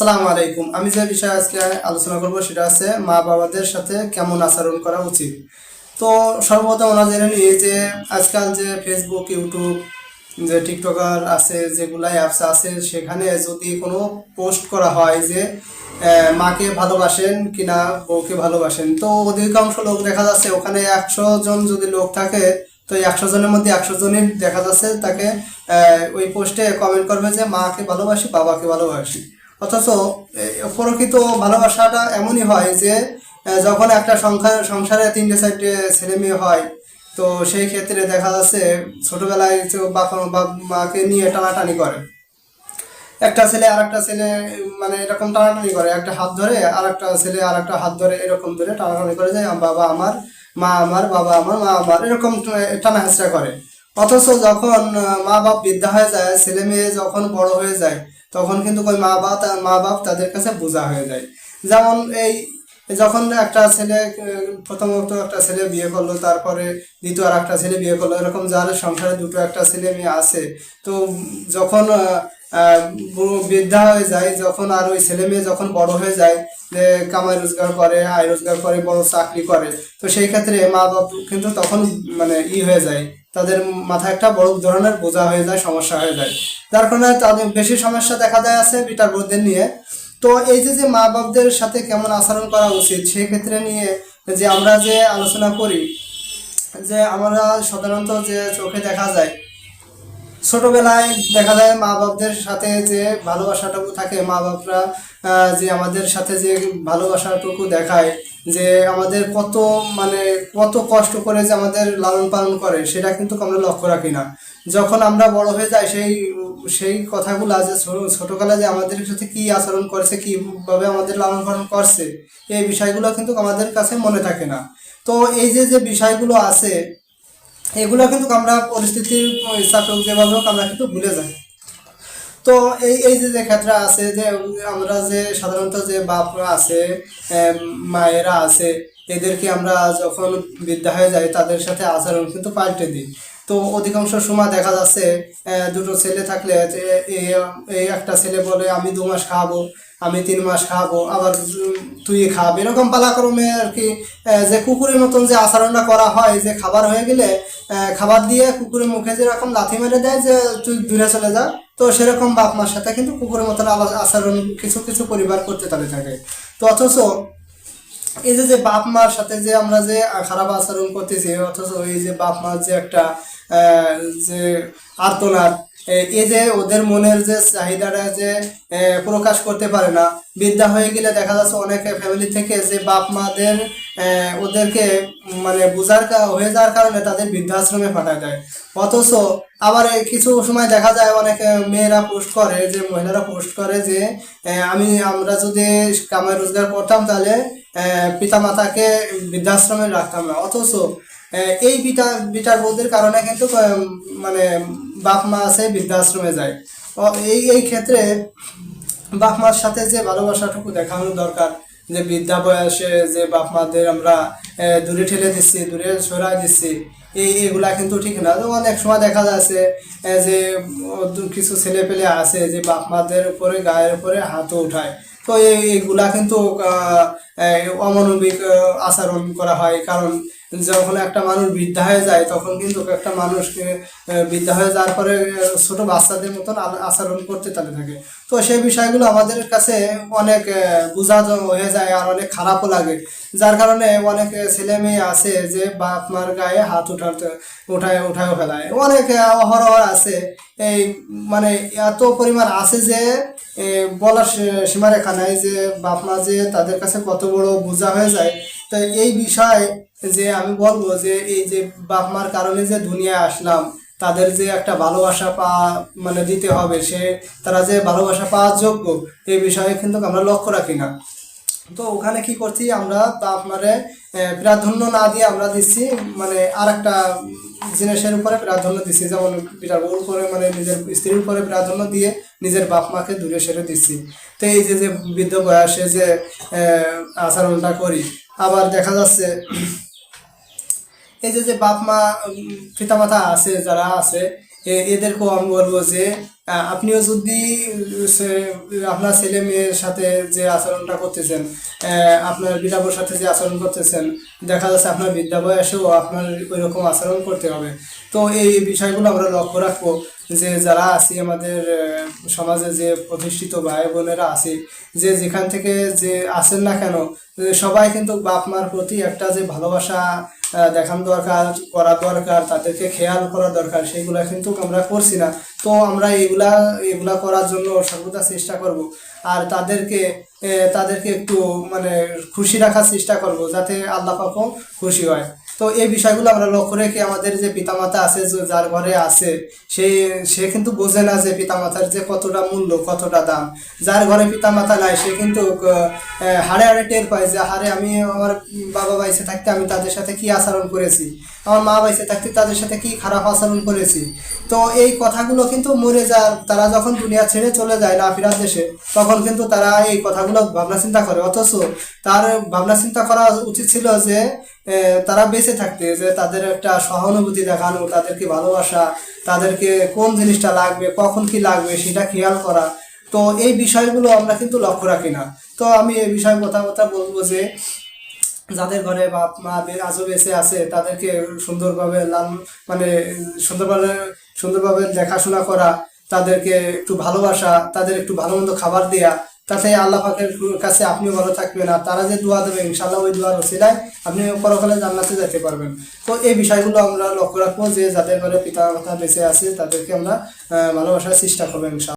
আসসালামু আলাইকুম। আমি যে বিষয়ে আজকে আলোচনা করব সেটা আছে মা বাবাদের সাথে কেমন আচরণ করা উচিত। তো সর্বপ্রথম আমরা জেনে নিই যে আজকাল যে ফেসবুক, ইউটিউব, যে টিকটকার আছে, যেগুলা অ্যাপস আছে, সেখানে যদি কোনো পোস্ট করা হয় যে মাকে ভালোবাসেন কিনা বউকে ভালোবাসেন, তো অধিকাংশ লোক দেখা যাচ্ছে ওখানে 100 জন যদি লোক থাকে, তো 100 জনের মধ্যে 100 জনই দেখা যাচ্ছে তাকে ওই পোস্টে কমেন্ট করবে যে মাকে ভালোবাসি, বাবাকে ভালোবাসি। অথচ প্রকৃত ভালোবাসাটা এমনই হয় যে যখন একটা সংসারে 3টে 4টে ছেলে মেয়ে হয়, তো সেই ক্ষেত্রে দেখা যাচ্ছে ছোটবেলায় যে মাকে নিয়ে টানাটানি করে। একটা ছেলে আর একটা ছেলে মানে এরকম টানাটানি করে, একটা হাত ধরে আর একটা ছেলে আর একটা হাত ধরে এরকম ধরে টানাটানি করে, যে বাবা আমার, মা আমার, বাবা আমার, মা আমার, এরকম টানা হেঁচড়া করে। অথচ যখন মা বাপ বৃদ্ধা হয়ে যায়, ছেলে মেয়ে যখন বড় হয়ে যায়, তখন কিন্তু ওই মা বাপ তাদের কাছে বোঝা হয়ে যায়। যেমন এই যখন একটা ছেলে প্রথমত একটা ছেলে বিয়ে করলো, তারপরে দ্বিতীয় আর একটা ছেলে বিয়ে করলো, এরকম যার সংসারে দুটো একটা ছেলে মেয়ে আছে, তো যখন বৃদ্ধা হয়ে যায়, যখন আর ওই ছেলে মেয়ে যখন বড় হয়ে যায়, যে কামাই রোজগার করে, আয় রোজগার করে, বড় চাকরি করে, তো সেই ক্ষেত্রে মা বাপ কিন্তু তখন মানে হয়ে যায়, তাদের মাথায় একটা বড় ধরনের বোঝা হয়ে যায়, সমস্যা হয়ে যায়। যার কারণে তাদের বেশি সমস্যা দেখা যায় আছে বিটার বোনদের নিয়ে। তো এই যে যে মা বাপদের সাথে কেমন আচরণ করা উচিত সেই ক্ষেত্রে নিয়ে যে আমরা যে আলোচনা করি, যে আমরা সাধারণত যে চোখে দেখা যায়, ছোটবেলায় দেখা যায় মা বাপদের সাথে যে ভালোবাসাটুকু থাকে, মা বাপরা যে আমাদের সাথে যে ভালোবাসাটুকু দেখায়, যে আমাদের কত মানে কত কষ্ট করে যে আমাদের লালন পালন করে, সেটা কিন্তু আমরা লক্ষ্য রাখি না। যখন আমরা বড় হয়ে যাই, সেই সেই কথাগুলো যে ছোটবেলায় যে আমাদের সাথে কি আচরণ করেছে, কিভাবে আমাদের লালন পালন করছে, এই বিষয়গুলো কিন্তু আমাদের কাছে মনে থাকে না। তো এই যে যে বিষয়গুলো আছে, এগুলো কিন্তু আমরা পরিস্থিতির চাপে যেভাবে হোক আমরা কিন্তু ভুলে যাই। তো এই এই যে যে ক্ষেত্রে আছে যে আমরা যে সাধারণত যে বাপরা আছে, মায়েরা আছে, এদেরকে আমরা যখন বৃদ্ধা হয়ে যাই তাদের সাথে আচরণ কিন্তু পাল্টে দিই। তো অধিকাংশ সময় দেখা যাচ্ছে দুটো ছেলে থাকলে যে এই এই একটা ছেলে বলে আমি 2 মাস খাওয়াবো, আমি 3 মাস খাওয়াবো, আবার তুই খাওয়াবি, এরকম পালাক্রমে আর কি। যে কুকুরের মতন যে আচরণটা করা হয়, যে খাবার হয়ে গেলে খাবার দিয়ে কুকুরের মুখে যেরকম লাথি মেরে দেয় যে তুই দূরে চলে যা, তো সেরকম বাপ মার সাথে কিন্তু কুকুরের মতন আচরণ কিছু কিছু পরিবার করতে তাদের থাকে। তো অথচ এই যে যে বাপ মার সাথে যে আমরা যে খারাপ আচরণ করতেছি, অথচ এই যে বাপ মার যে একটা আহ, যে আর্তনাদ, এই যে ওদের মনের যে চাহিদাটা যে প্রকাশ করতে পারে না, বৃদ্ধা হয়ে গেলে দেখা যাচ্ছে অনেক ফ্যামিলি থেকে যে বাপ মাদের ওদেরকে মানে হয়ে যাওয়ার কারণে তাদের বৃদ্ধাশ্রমে পাঠায় দেয়। অথচ আবার এই কিছু সময় দেখা যায় অনেক মেয়েরা পোস্ট করে, যে মহিলারা পোস্ট করে যে আমরা যদি কামাই রোজগার করতাম তাহলে পিতা মাতাকে বৃদ্ধাশ্রমে রাখতাম না। অথচ এই বিটার বোধের কারণে কিন্তু মানে বাপ মা আছে বৃদ্ধাশ্রমে যায়। এই এই ক্ষেত্রে বাপ মার সাথে যে ভালোবাসাটুকু দেখানো দরকার, যে বৃদ্ধা বয়সে যে বাপ মাদের আমরা দূরে ঠেলে দিচ্ছি, দূরে সরাই দিচ্ছি, এগুলা কিন্তু ঠিক না। তো অনেক সময় দেখা যাচ্ছে যে কিছু ছেলে পেলে আছে যে বাপ মাদের উপরে গায়ের উপরে হাতও উঠায়। তো এইগুলা কিন্তু অমানবিক আচরণ করা হয়। কারণ যখন একটা মানুষ বৃদ্ধা হয়ে যায়, তখন কিন্তু একটা মানুষকে বৃদ্ধা হয়ে যাওয়ার পরে ছোট বাচ্চাদের মতন আচরণ করতে তাদের থাকে। তো সেই বিষয়গুলো আমাদের কাছে অনেক বোঝা হয়ে যায়, আর অনেক খারাপও লাগে। যার কারণে অনেক ছেলে মেয়ে আছে যে বাপ মার গায়ে হাত উঠায়ও ফেলায়। অনেক অহরহ আছে, এই মানে এত পরিমাণ আছে যে বলার সীমারেখা নাই, যে বাপ মা যে তাদের কাছে কত বড় বোঝা হয়ে যায়। তো এই বিষয়ে যে আমি বলবো যে এই যে বাপ মার কারণে যে দুনিয়ায় আসলাম, তাদের যে একটা ভালোবাসা মানে দিতে হবে, তারা যে ভালোবাসা পাওয়ার যোগ্য, এই বিষয়ে কিন্তু আমরা লক্ষ্য রাখি না। তো ওখানে কি করছি আমরা, বাপ মারে প্রাধান্য না দিয়ে আমরা দিচ্ছি মানে আর একটা জিনিসের উপরে প্রাধান্য দিচ্ছি, যেমন পিতার বউর উপরে মানে নিজের স্ত্রীর উপরে প্রাধান্য দিয়ে নিজের বাপ মাকে দূরে সেরে দিচ্ছি। তো এই যে যে বৃদ্ধ বয়সে যে আচরণটা করি, আবার দেখা যাচ্ছে এই যে যে বাপ মা পিতামাতা আছে যারা আছে, এদেরকেও আমি বলবো যে আপনিও যদি আপনার ছেলে মেয়ের সাথে যে আচরণটা করতেছেন, আপনার বৃদ্ধাবর সাথে যে আচরণ করতেছেন, দেখা যাচ্ছে আপনার বৃদ্ধা বয়সেও আপনার ওই রকম আচরণ করতে হবে। তো এই বিষয়গুলো আমরা লক্ষ্য রাখবো যে যারা আছি আমাদের সমাজে যে প্রতিষ্ঠিত ভাই বোনেরা আছে, যে যেখান থেকে যে আসেন না কেন, সবাই কিন্তু বাপ মার প্রতি একটা যে ভালোবাসা দেখানো দরকার, করা দরকার, তাদেরকে খেয়াল করা দরকার, সেগুলা কিন্তু আমরা করছি না। তো আমরা এগুলা এগুলা করার জন্য সর্বদা চেষ্টা করব। আর তাদেরকে একটু মানে খুশি রাখার চেষ্টা করব, যাতে আল্লাহ পাকও খুশি হয়। তো এই বিষয়গুলো আমরা লক্ষ্য রেখে আমাদের যে পিতামাতা আছে, যার ঘরে আছে, সে সে কিন্তু বোঝে না যে পিতামাতার যে কতটা মূল্য, কতটা দাম। যার ঘরে পিতামাতা নাই সে কিন্তু হাড়ে হাড়ে টের পায় যে হারে আমি আমার বাবা বাইসে থাকতে আমি তাদের সাথে কি আচরণ করেছি, আমার মা বাইসে থাকতে তাদের সাথে কি খারাপ আচরণ করেছি। তো এই কথাগুলো কিন্তু মরে যায়, তারা যখন দুনিয়া ছেড়ে চলে যায় না ফিরার দেশে, তখন কিন্তু তারা এই কথাগুলো ভাবনা চিন্তা করে। অথচ তার ভাবনা চিন্তা করা উচিত ছিল যে তারা বেঁচে থাকতে, যে তাদের একটা সহানুভূতি দেখানো, তাদেরকে ভালোবাসা, তাদেরকে কোন জিনিসটা লাগবে, কখন কি লাগবে সেটা খেয়াল করা। তো এই বিষয়গুলো আমরা কিন্তু লক্ষ্য রাখি না। তো আমি এই বিষয়ে কথা বলবো যে যাদের ঘরে বাপ মা আজও বেঁচে আছে, তাদেরকে সুন্দরভাবে মানে সুন্দরভাবে সুন্দরভাবে দেখাশোনা করা, তাদেরকে একটু ভালোবাসা, তাদের একটু ভালো মন্দ খাবার দেয়া, তাতে আল্লাহ পাকের কাছে আপনিও ভালো থাকবেন। আর তারা যে দোয়া দেবে, ইনশাল্লাহ ওই দোয়ার ওসিলায় আপনি পরকালে জান্নাতে যেতে পারবেন। তো এই বিষয়গুলো আমরা লক্ষ্য রাখবো যে যাদের ঘরে পিতা মাতা বেঁচে আছে তাদেরকে আমরা ভালোবাসার চেষ্টা করবো ইনশাল্লাহ।